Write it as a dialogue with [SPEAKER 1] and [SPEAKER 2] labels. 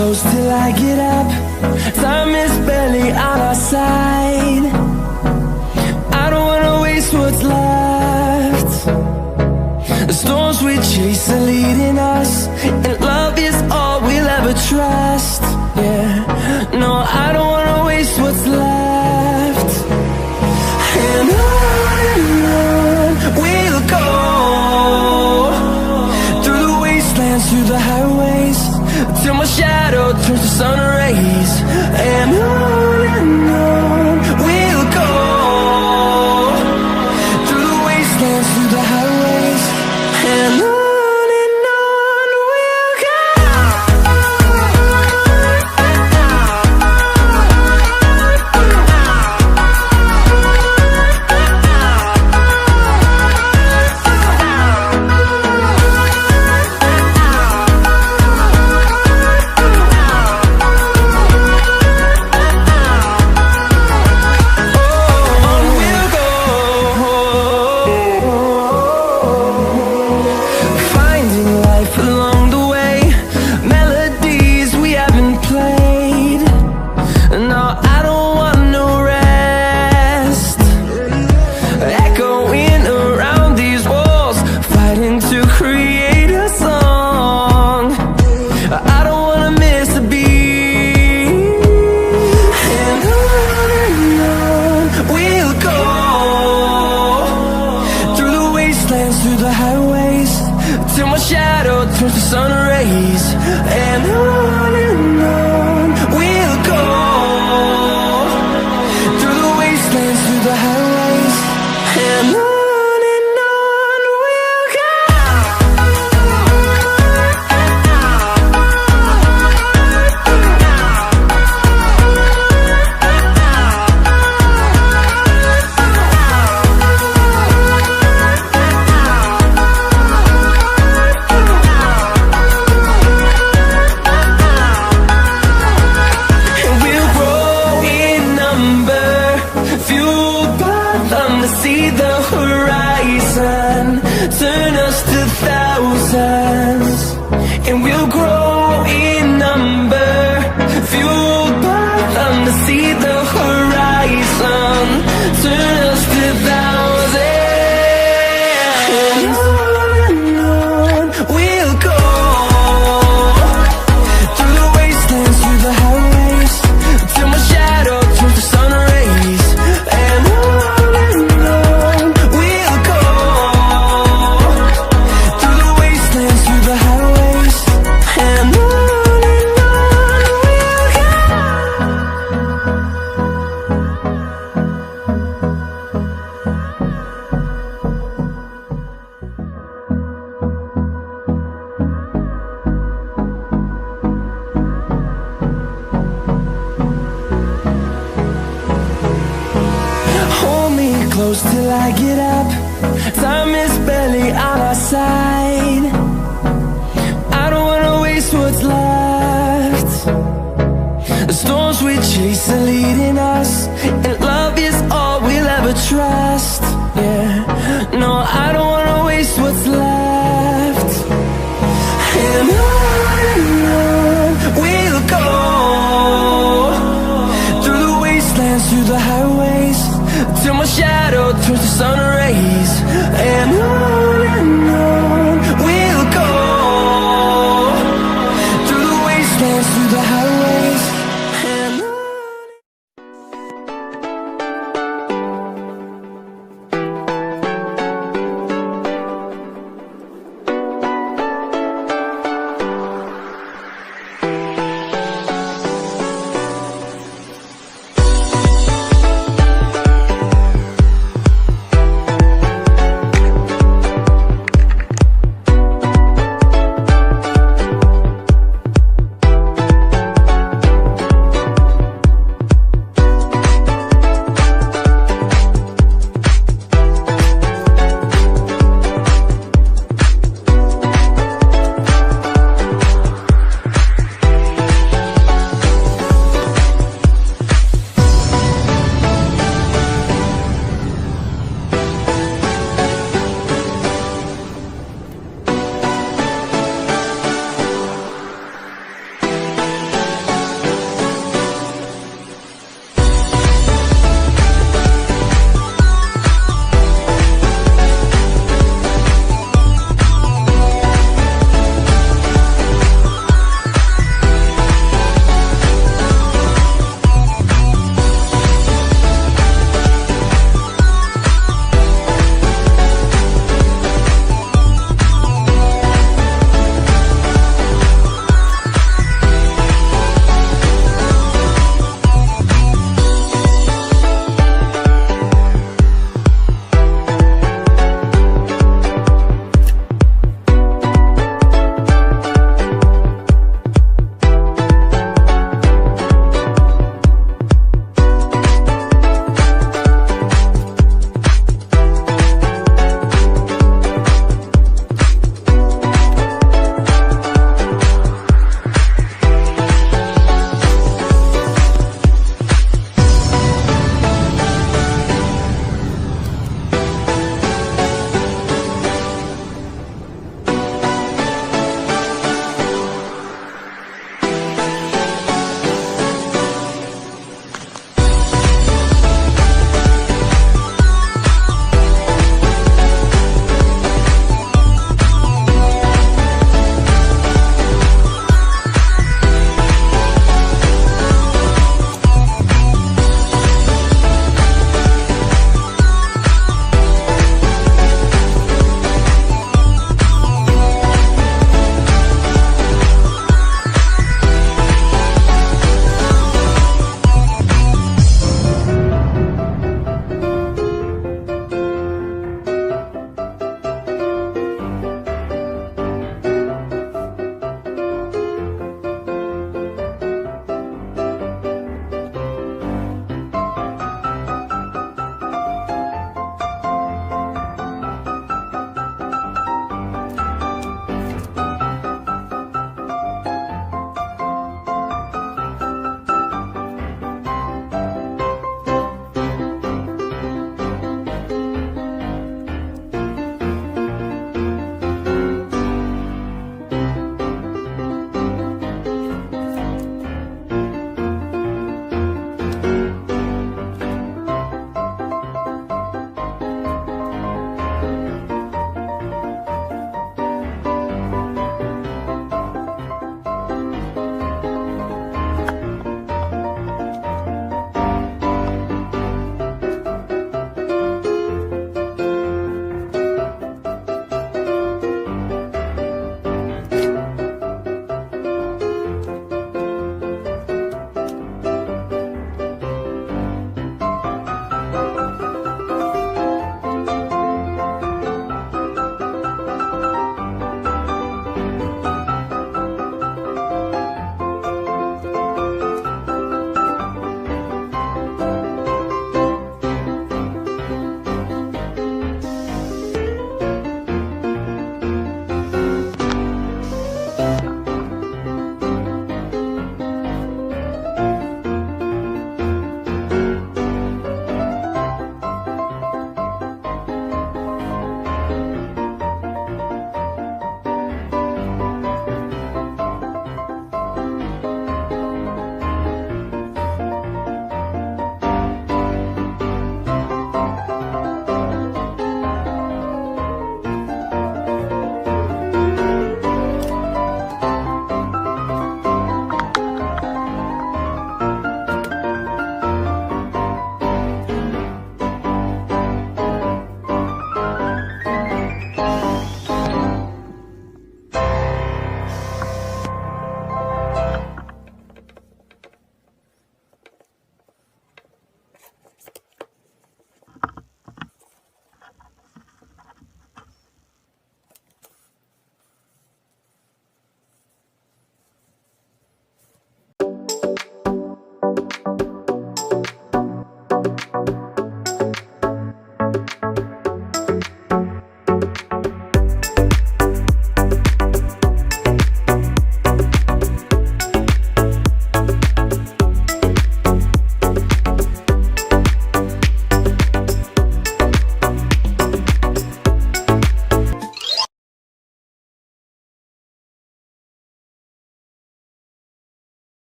[SPEAKER 1] close till I get up. Time is barely on our side. I don't wanna waste what's left. The storms we chase are leading us, and love is all we'll ever trust. Yeah, no, I don't wanna waste what's left. And on we'll go, through the wastelands, through the highways, till my shadow turns to sun rays. And on we'll go, through the wastelands, through the highways, and on we'll go. Along the way, melodies we haven't played. No, I don't want no rest. Echoing around these walls, fighting to create a song. I don't wanna miss a beat. And on we'll go, through the wastelands, through the highways, till my shadow turns to sun rays. And on we'll go, through the wastelands, through the highways, and on we'll go. See the horizon, turn us to thousands, and we'll grow in number, fueled by them to see the horizon, turn us to thousands. And on we'll go, through the wastelands, through the highways, till my shadow turns to sun rays. And close till I get up. Time is barely on our side. I don't wanna waste what's left. The storms we chase are leading us, and love is all we'll ever trust. Yeah, no, I don't wanna waste what's left. And on we'll go, through the wastelands, through the highways, till my shadow turns to sun rays. And on